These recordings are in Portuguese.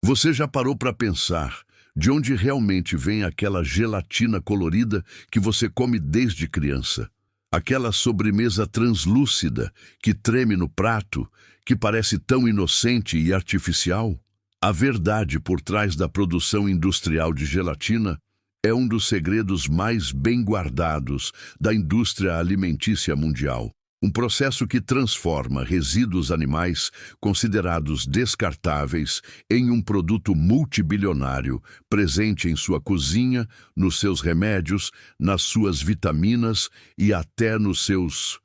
Você já parou para pensar de onde realmente vem aquela gelatina colorida que você come desde criança? Aquela sobremesa translúcida que treme no prato, que parece tão inocente e artificial? A verdade por trás da produção industrial de gelatina é um dos segredos mais bem guardados da indústria alimentícia mundial. Um processo que transforma resíduos animais considerados descartáveis em um produto multibilionário, presente em sua cozinha, nos seus remédios, nas suas vitaminas e até nos seus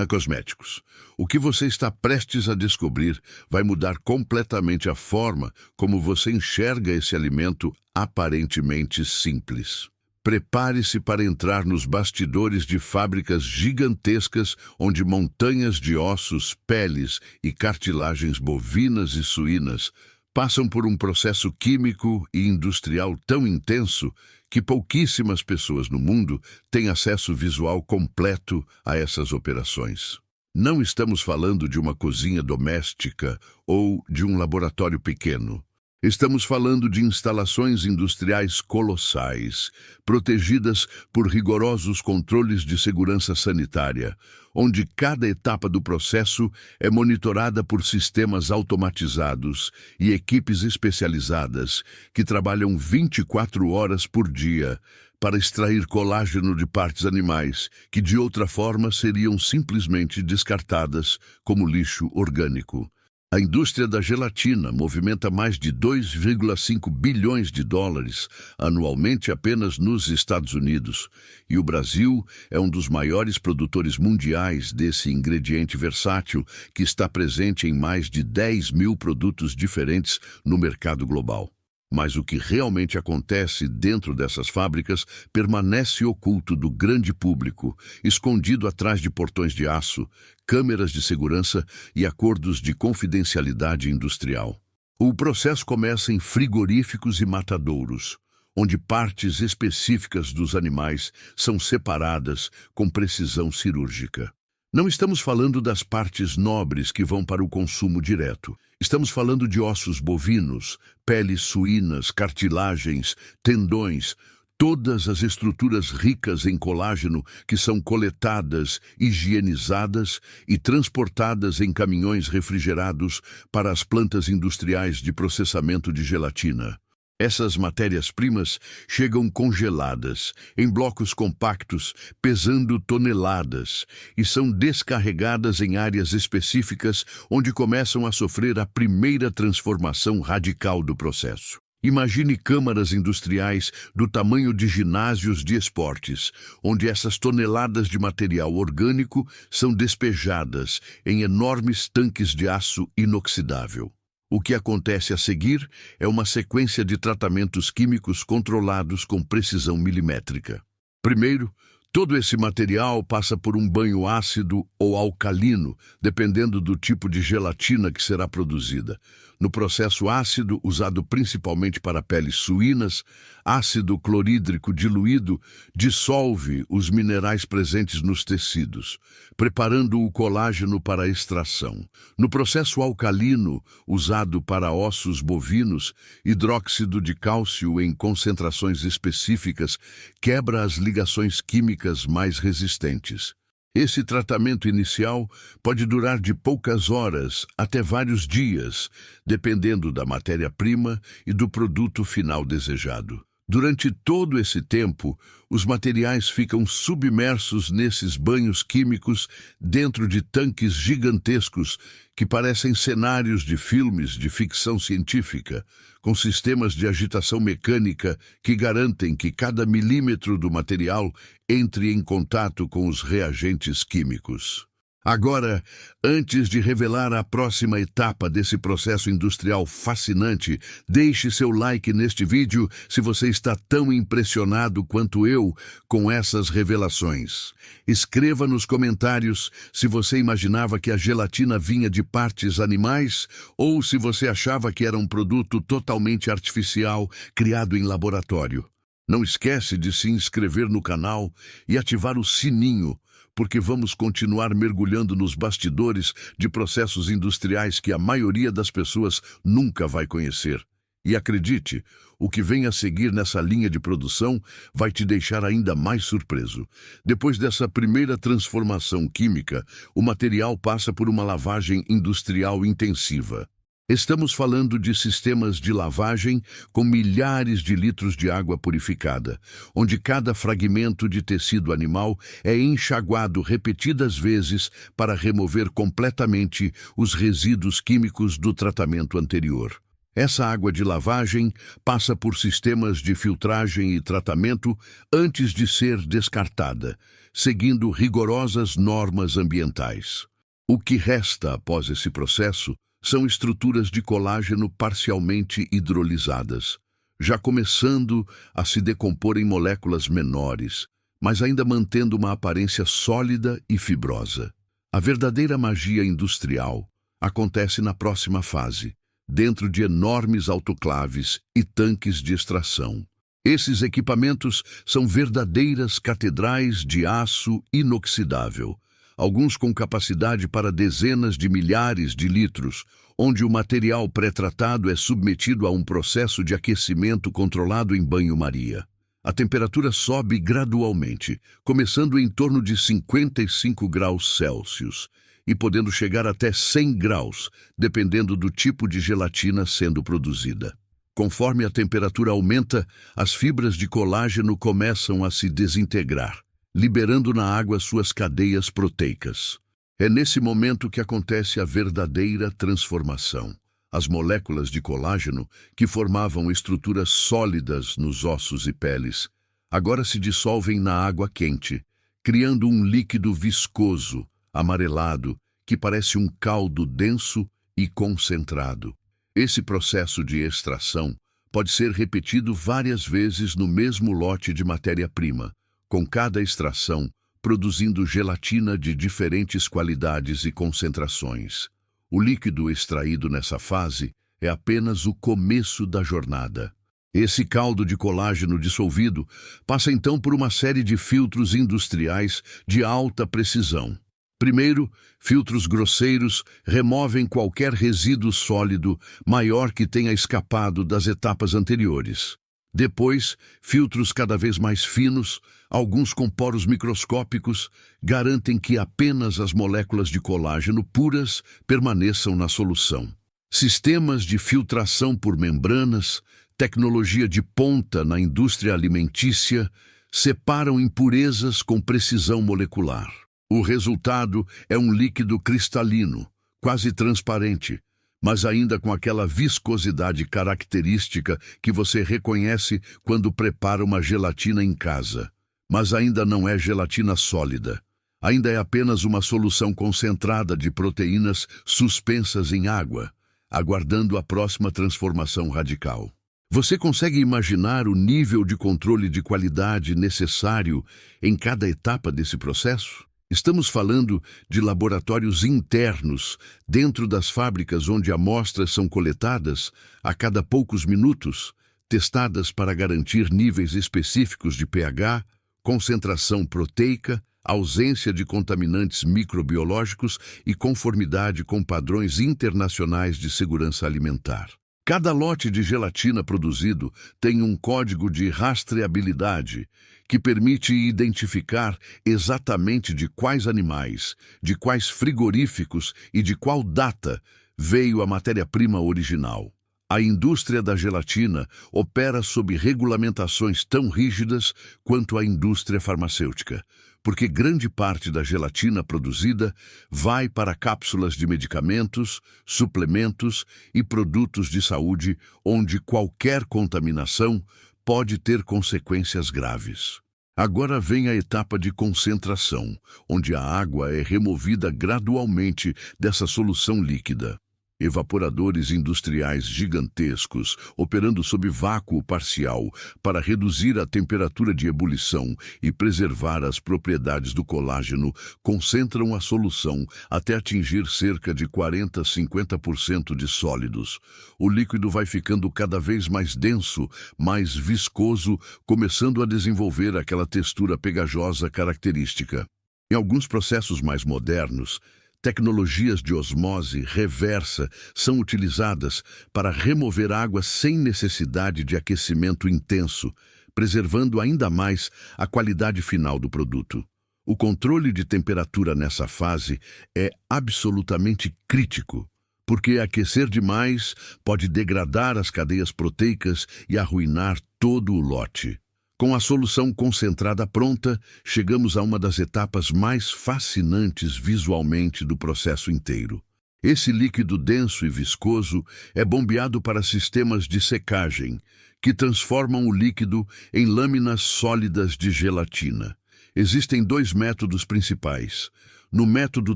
cosméticos. O que você está prestes a descobrir vai mudar completamente a forma como você enxerga esse alimento aparentemente simples. Prepare-se para entrar nos bastidores de fábricas gigantescas onde montanhas de ossos, peles e cartilagens bovinas e suínas passam por um processo químico e industrial tão intenso que pouquíssimas pessoas no mundo têm acesso visual completo a essas operações. Não estamos falando de uma cozinha doméstica ou de um laboratório pequeno. Estamos falando de instalações industriais colossais, protegidas por rigorosos controles de segurança sanitária, onde cada etapa do processo é monitorada por sistemas automatizados e equipes especializadas que trabalham 24 horas por dia para extrair colágeno de partes animais que de outra forma seriam simplesmente descartadas como lixo orgânico. A indústria da gelatina movimenta mais de 2,5 bilhões de dólares anualmente apenas nos Estados Unidos, e o Brasil é um dos maiores produtores mundiais desse ingrediente versátil que está presente em mais de 10 mil produtos diferentes no mercado global. Mas o que realmente acontece dentro dessas fábricas permanece oculto do grande público, escondido atrás de portões de aço, câmeras de segurança e acordos de confidencialidade industrial. O processo começa em frigoríficos e matadouros, onde partes específicas dos animais são separadas com precisão cirúrgica. Não estamos falando das partes nobres que vão para o consumo direto. Estamos falando de ossos bovinos, peles suínas, cartilagens, tendões, todas as estruturas ricas em colágeno que são coletadas, higienizadas e transportadas em caminhões refrigerados para as plantas industriais de processamento de gelatina. Essas matérias-primas chegam congeladas, em blocos compactos, pesando toneladas, e são descarregadas em áreas específicas onde começam a sofrer a primeira transformação radical do processo. Imagine câmaras industriais do tamanho de ginásios de esportes, onde essas toneladas de material orgânico são despejadas em enormes tanques de aço inoxidável. O que acontece a seguir é uma sequência de tratamentos químicos controlados com precisão milimétrica. Primeiro, todo esse material passa por um banho ácido ou alcalino, dependendo do tipo de gelatina que será produzida. No processo ácido, usado principalmente para peles suínas, ácido clorídrico diluído dissolve os minerais presentes nos tecidos, preparando o colágeno para a extração. No processo alcalino, usado para ossos bovinos, hidróxido de cálcio em concentrações específicas quebra as ligações químicas mais resistentes. Esse tratamento inicial pode durar de poucas horas até vários dias, dependendo da matéria-prima e do produto final desejado. Durante todo esse tempo, os materiais ficam submersos nesses banhos químicos dentro de tanques gigantescos que parecem cenários de filmes de ficção científica, com sistemas de agitação mecânica que garantem que cada milímetro do material entre em contato com os reagentes químicos. Agora, antes de revelar a próxima etapa desse processo industrial fascinante, deixe seu like neste vídeo se você está tão impressionado quanto eu com essas revelações. Escreva nos comentários se você imaginava que a gelatina vinha de partes animais ou se você achava que era um produto totalmente artificial criado em laboratório. Não esquece de se inscrever no canal e ativar o sininho, porque vamos continuar mergulhando nos bastidores de processos industriais que a maioria das pessoas nunca vai conhecer. E acredite, o que vem a seguir nessa linha de produção vai te deixar ainda mais surpreso. Depois dessa primeira transformação química, o material passa por uma lavagem industrial intensiva. Estamos falando de sistemas de lavagem com milhares de litros de água purificada, onde cada fragmento de tecido animal é enxaguado repetidas vezes para remover completamente os resíduos químicos do tratamento anterior. Essa água de lavagem passa por sistemas de filtragem e tratamento antes de ser descartada, seguindo rigorosas normas ambientais. O que resta após esse processo são estruturas de colágeno parcialmente hidrolisadas, já começando a se decompor em moléculas menores, mas ainda mantendo uma aparência sólida e fibrosa. A verdadeira magia industrial acontece na próxima fase, dentro de enormes autoclaves e tanques de extração. Esses equipamentos são verdadeiras catedrais de aço inoxidável, alguns com capacidade para dezenas de milhares de litros, onde o material pré-tratado é submetido a um processo de aquecimento controlado em banho-maria. A temperatura sobe gradualmente, começando em torno de 55 graus Celsius e podendo chegar até 100 graus, dependendo do tipo de gelatina sendo produzida. Conforme a temperatura aumenta, as fibras de colágeno começam a se desintegrar, liberando na água suas cadeias proteicas. É nesse momento que acontece a verdadeira transformação. As moléculas de colágeno, que formavam estruturas sólidas nos ossos e peles, agora se dissolvem na água quente, criando um líquido viscoso, amarelado, que parece um caldo denso e concentrado. Esse processo de extração pode ser repetido várias vezes no mesmo lote de matéria-prima, com cada extração produzindo gelatina de diferentes qualidades e concentrações. O líquido extraído nessa fase é apenas o começo da jornada. Esse caldo de colágeno dissolvido passa então por uma série de filtros industriais de alta precisão. Primeiro, filtros grosseiros removem qualquer resíduo sólido maior que tenha escapado das etapas anteriores. Depois, filtros cada vez mais finos, alguns com poros microscópicos, garantem que apenas as moléculas de colágeno puras permaneçam na solução. Sistemas de filtração por membranas, tecnologia de ponta na indústria alimentícia, separam impurezas com precisão molecular. O resultado é um líquido cristalino, quase transparente, mas ainda com aquela viscosidade característica que você reconhece quando prepara uma gelatina em casa. Mas ainda não é gelatina sólida. Ainda é apenas uma solução concentrada de proteínas suspensas em água, aguardando a próxima transformação radical. Você consegue imaginar o nível de controle de qualidade necessário em cada etapa desse processo? Estamos falando de laboratórios internos, dentro das fábricas onde amostras são coletadas a cada poucos minutos, testadas para garantir níveis específicos de pH, concentração proteica, ausência de contaminantes microbiológicos e conformidade com padrões internacionais de segurança alimentar. Cada lote de gelatina produzido tem um código de rastreabilidade que permite identificar exatamente de quais animais, de quais frigoríficos e de qual data veio a matéria-prima original. A indústria da gelatina opera sob regulamentações tão rígidas quanto a indústria farmacêutica, porque grande parte da gelatina produzida vai para cápsulas de medicamentos, suplementos e produtos de saúde, onde qualquer contaminação pode ter consequências graves. Agora vem a etapa de concentração, onde a água é removida gradualmente dessa solução líquida. Evaporadores industriais gigantescos, operando sob vácuo parcial para reduzir a temperatura de ebulição e preservar as propriedades do colágeno, concentram a solução até atingir cerca de 40 a 50% de sólidos. O líquido vai ficando cada vez mais denso, mais viscoso, começando a desenvolver aquela textura pegajosa característica. Em alguns processos mais modernos, Tecnologias de osmose reversa são utilizadas para remover água sem necessidade de aquecimento intenso, preservando ainda mais a qualidade final do produto. O controle de temperatura nessa fase é absolutamente crítico, porque aquecer demais pode degradar as cadeias proteicas e arruinar todo o lote. Com a solução concentrada pronta, chegamos a uma das etapas mais fascinantes visualmente do processo inteiro. Esse líquido denso e viscoso é bombeado para sistemas de secagem, que transformam o líquido em lâminas sólidas de gelatina. Existem dois métodos principais. No método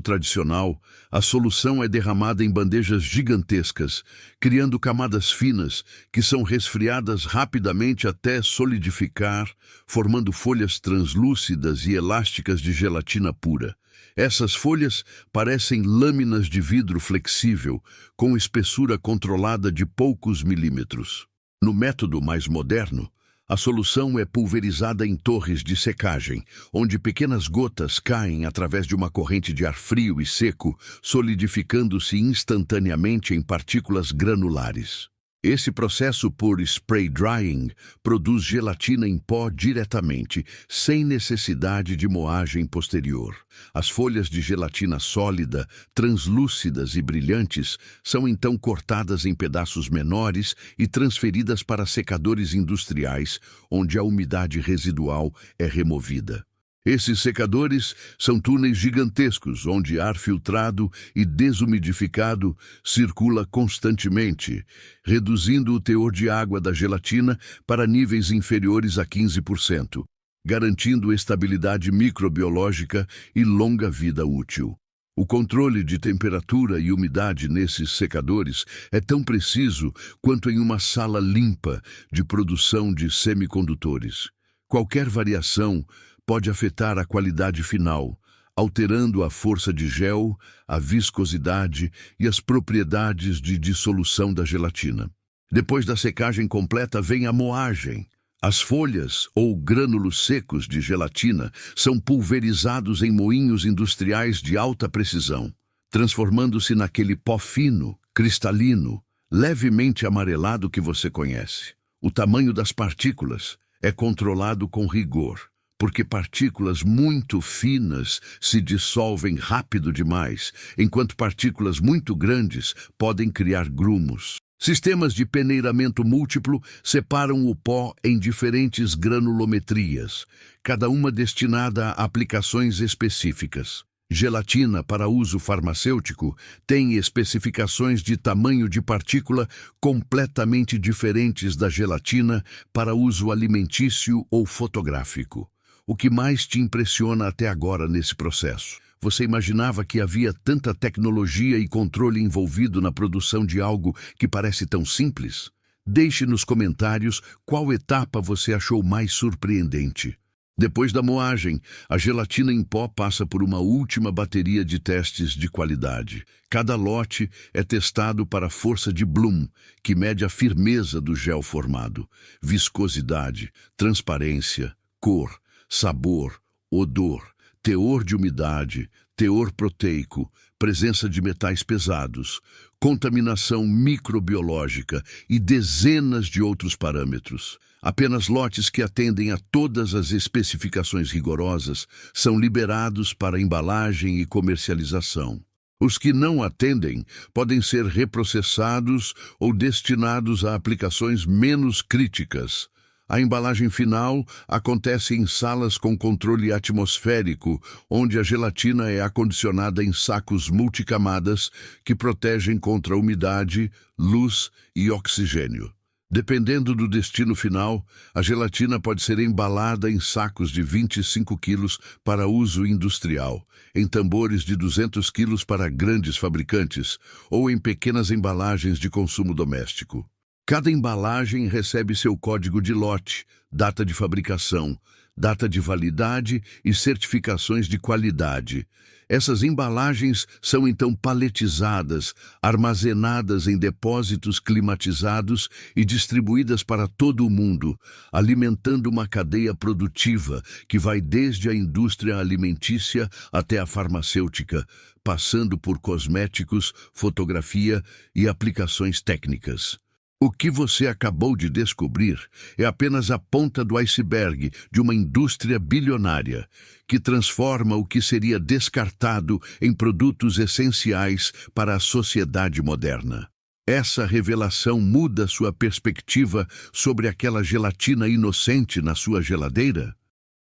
tradicional, a solução é derramada em bandejas gigantescas, criando camadas finas que são resfriadas rapidamente até solidificar, formando folhas translúcidas e elásticas de gelatina pura. Essas folhas parecem lâminas de vidro flexível, com espessura controlada de poucos milímetros. No método mais moderno, a solução é pulverizada em torres de secagem, onde pequenas gotas caem através de uma corrente de ar frio e seco, solidificando-se instantaneamente em partículas granulares. Esse processo por spray drying produz gelatina em pó diretamente, sem necessidade de moagem posterior. As folhas de gelatina sólida, translúcidas e brilhantes, são então cortadas em pedaços menores e transferidas para secadores industriais, onde a umidade residual é removida. Esses secadores são túneis gigantescos, onde ar filtrado e desumidificado circula constantemente, reduzindo o teor de água da gelatina para níveis inferiores a 15%, garantindo estabilidade microbiológica e longa vida útil. O controle de temperatura e umidade nesses secadores é tão preciso quanto em uma sala limpa de produção de semicondutores. Qualquer variação pode afetar a qualidade final, alterando a força de gel, a viscosidade e as propriedades de dissolução da gelatina. Depois da secagem completa vem a moagem. As folhas ou grânulos secos de gelatina são pulverizados em moinhos industriais de alta precisão, transformando-se naquele pó fino, cristalino, levemente amarelado que você conhece. O tamanho das partículas é controlado com rigor, porque partículas muito finas se dissolvem rápido demais, enquanto partículas muito grandes podem criar grumos. Sistemas de peneiramento múltiplo separam o pó em diferentes granulometrias, cada uma destinada a aplicações específicas. Gelatina para uso farmacêutico tem especificações de tamanho de partícula completamente diferentes da gelatina para uso alimentício ou fotográfico. O que mais te impressiona até agora nesse processo? Você imaginava que havia tanta tecnologia e controle envolvido na produção de algo que parece tão simples? Deixe nos comentários qual etapa você achou mais surpreendente. Depois da moagem, a gelatina em pó passa por uma última bateria de testes de qualidade. Cada lote é testado para a força de Bloom, que mede a firmeza do gel formado, viscosidade, transparência, cor, sabor, odor, teor de umidade, teor proteico, presença de metais pesados, contaminação microbiológica e dezenas de outros parâmetros. Apenas lotes que atendem a todas as especificações rigorosas são liberados para embalagem e comercialização. Os que não atendem podem ser reprocessados ou destinados a aplicações menos críticas. A embalagem final acontece em salas com controle atmosférico, onde a gelatina é acondicionada em sacos multicamadas que protegem contra umidade, luz e oxigênio. Dependendo do destino final, a gelatina pode ser embalada em sacos de 25 quilos para uso industrial, em tambores de 200 quilos para grandes fabricantes ou em pequenas embalagens de consumo doméstico. Cada embalagem recebe seu código de lote, data de fabricação, data de validade e certificações de qualidade. Essas embalagens são então paletizadas, armazenadas em depósitos climatizados e distribuídas para todo o mundo, alimentando uma cadeia produtiva que vai desde a indústria alimentícia até a farmacêutica, passando por cosméticos, fotografia e aplicações técnicas. O que você acabou de descobrir é apenas a ponta do iceberg de uma indústria bilionária que transforma o que seria descartado em produtos essenciais para a sociedade moderna. Essa revelação muda sua perspectiva sobre aquela gelatina inocente na sua geladeira?